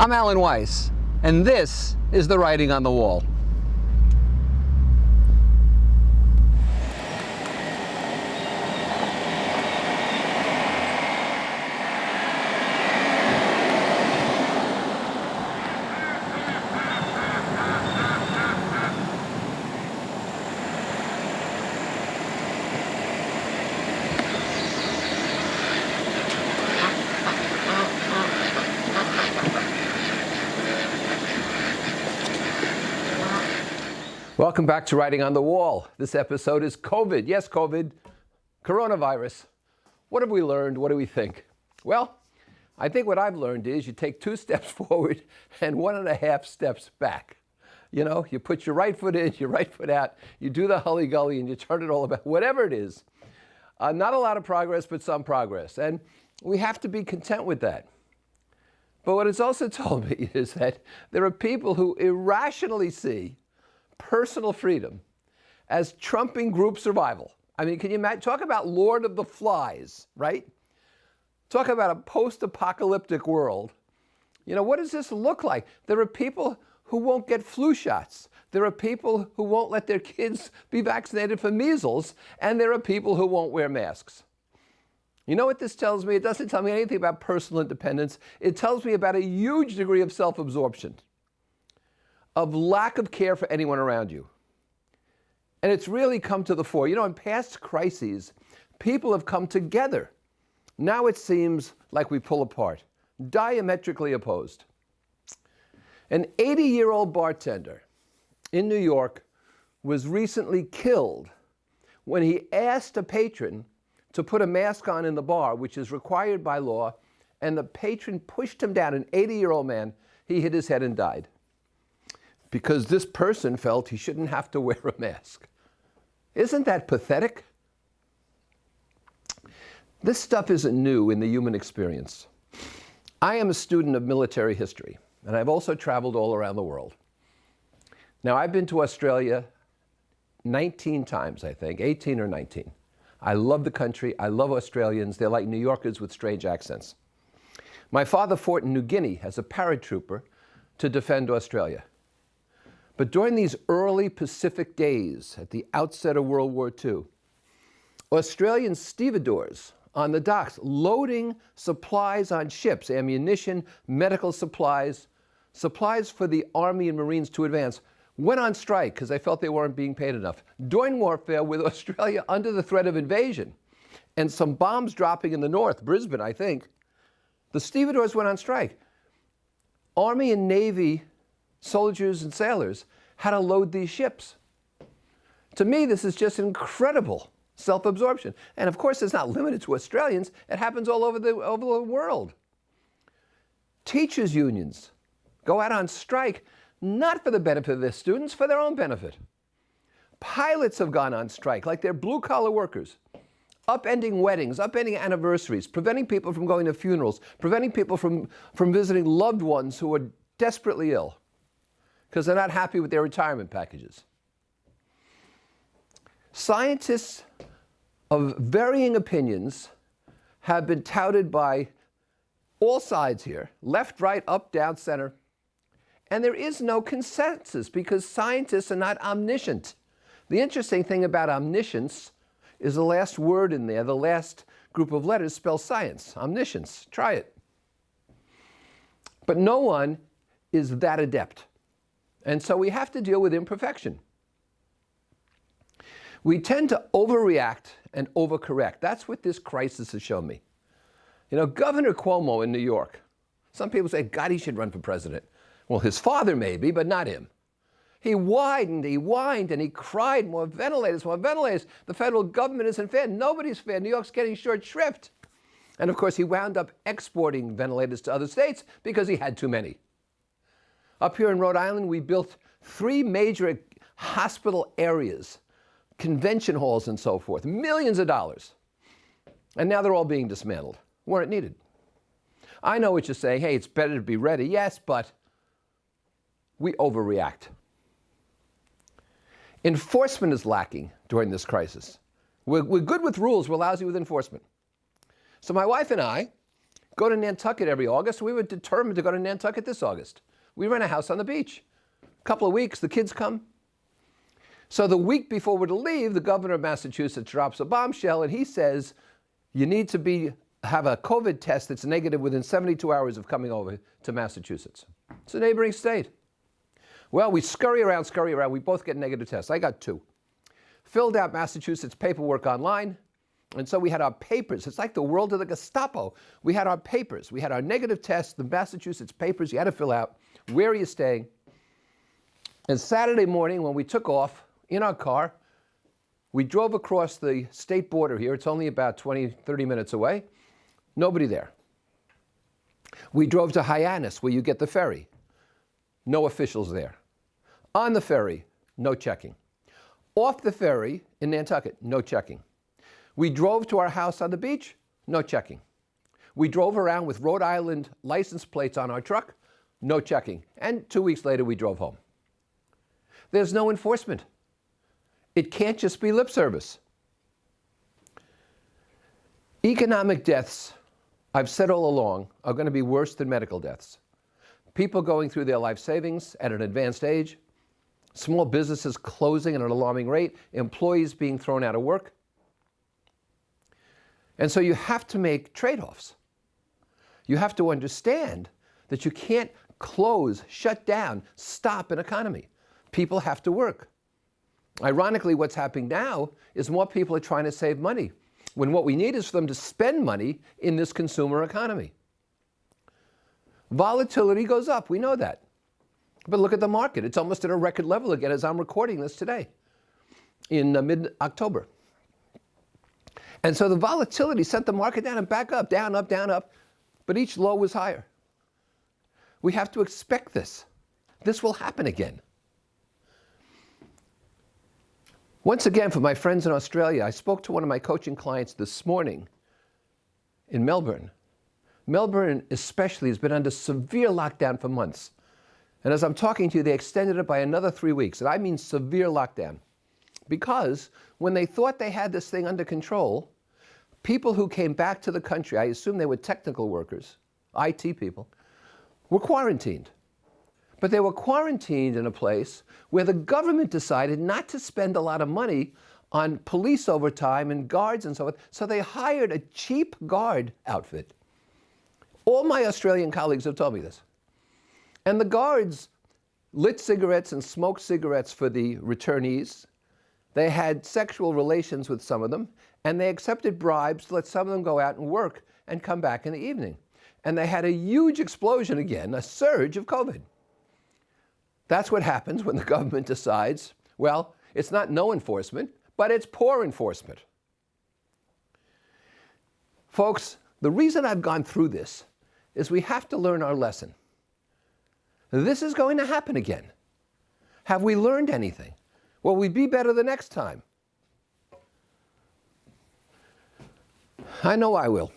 I'm Alan Weiss, and this is The Writing on the Wall. Welcome back to Writing on the Wall. This episode is COVID. Yes, COVID, coronavirus. What have we learned? What do we think? Well, I think what I've learned is you take 2 steps forward and 1.5 steps back. You know, you put your right foot in, your right foot out, you do the hully-gully and you turn it all about, whatever it is. Not a lot of progress, but some progress. And we have to be content with that. But what it's also told me is that there are people who irrationally see personal freedom as trumping group survival. I mean, can you imagine? Talk about Lord of the Flies, right? Talk about a post-apocalyptic world. You know, what does this look like? There are people who won't get flu shots. There are people who won't let their kids be vaccinated for measles, and there are people who won't wear masks. You know what this tells me? It doesn't tell me anything about personal independence. It tells me about a huge degree of self-absorption, of lack of care for anyone around you. And it's really come to the fore. You know, in past crises, people have come together. Now it seems like we pull apart, diametrically opposed. An 80-year-old bartender in New York was recently killed when he asked a patron to put a mask on in the bar, which is required by law, and the patron pushed him down. An 80-year-old man, he hit his head and died, because this person felt he shouldn't have to wear a mask. Isn't that pathetic? This stuff isn't new in the human experience. I am a student of military history, and I've also traveled all around the world. Now, I've been to Australia 19 times, I think, 18 or 19. I love the country. I love Australians. They're like New Yorkers with strange accents. My father fought in New Guinea as a paratrooper to defend Australia. But during these early Pacific days at the outset of World War II, Australian stevedores on the docks loading supplies on ships, ammunition, medical supplies, supplies for the Army and Marines to advance, went on strike because they felt they weren't being paid enough. During warfare with Australia under the threat of invasion and some bombs dropping in the north, Brisbane, I think, the stevedores went on strike. Army and Navy soldiers and sailors had to load these ships. To me, this is just incredible self-absorption. And of course, it's not limited to Australians. It happens all over the world. Teachers' unions go out on strike, not for the benefit of their students, for their own benefit. Pilots have gone on strike, like they're blue-collar workers, upending weddings, upending anniversaries, preventing people from going to funerals, preventing people from visiting loved ones who are desperately ill, because they're not happy with their retirement packages. Scientists of varying opinions have been touted by all sides here, left, right, up, down, center, and there is no consensus because scientists are not omniscient. The interesting thing about omniscience is the last word in there, the last group of letters spells science, omniscience. Try it. But no one is that adept. And so we have to deal with imperfection. We tend to overreact and overcorrect. That's what this crisis has shown me. You know, Governor Cuomo in New York, some people say, God, he should run for president. Well, his father maybe, but not him. He whined, and he cried, more ventilators, more ventilators. The federal government isn't fair. Nobody's fair. New York's getting short shrift. And of course, he wound up exporting ventilators to other states because he had too many. Up here in Rhode Island, we built 3 major hospital areas, convention halls and so forth, millions of dollars. And now they're all being dismantled. Weren't needed. I know what you're saying. Hey, it's better to be ready. Yes, but we overreact. Enforcement is lacking during this crisis. We're good with rules. We're lousy with enforcement. So my wife and I go to Nantucket every August. We were determined to go to Nantucket this August. We rent a house on the beach. A couple of weeks, the kids come. So the week before we're to leave, the governor of Massachusetts drops a bombshell, and he says, you need to have a COVID test that's negative within 72 hours of coming over to Massachusetts. It's a neighboring state. Well, we scurry around. We both get negative tests. I got 2. Filled out Massachusetts paperwork online. And so we had our papers. It's like the world of the Gestapo. We had our papers. We had our negative tests, the Massachusetts papers you had to fill out. Where are you staying? And Saturday morning when we took off in our car, we drove across the state border here. It's only about 20, 30 minutes away. Nobody there. We drove to Hyannis, where you get the ferry. No officials there. On the ferry, no checking. Off the ferry in Nantucket, no checking. We drove to our house on the beach, no checking. We drove around with Rhode Island license plates on our truck, no checking. And 2 weeks later, we drove home. There's no enforcement. It can't just be lip service. Economic deaths, I've said all along, are going to be worse than medical deaths. People going through their life savings at an advanced age, small businesses closing at an alarming rate, employees being thrown out of work. And so you have to make trade-offs. You have to understand that you can't close, shut down, stop an economy. People have to work. Ironically, what's happening now is more people are trying to save money, when what we need is for them to spend money in this consumer economy. Volatility goes up, we know that. But look at the market. It's almost at a record level again as I'm recording this today in mid-October. And so the volatility sent the market down and back up, down, up, down, up, but each low was higher. We have to expect this. This will happen again. Once again, for my friends in Australia, I spoke to one of my coaching clients this morning in Melbourne. Melbourne especially has been under severe lockdown for months. And as I'm talking to you, they extended it by another 3 weeks. And I mean severe lockdown. Because when they thought they had this thing under control, people who came back to the country, I assume they were technical workers, IT people, were quarantined. But they were quarantined in a place where the government decided not to spend a lot of money on police overtime and guards and so forth. So they hired a cheap guard outfit. All my Australian colleagues have told me this. And the guards lit cigarettes and smoked cigarettes for the returnees. They had sexual relations with some of them, and they accepted bribes to let some of them go out and work and come back in the evening. And they had a huge explosion again, a surge of COVID. That's what happens when the government decides, well, it's not no enforcement, but it's poor enforcement. Folks, the reason I've gone through this is we have to learn our lesson. This is going to happen again. Have we learned anything? Will we be better the next time? I know I will.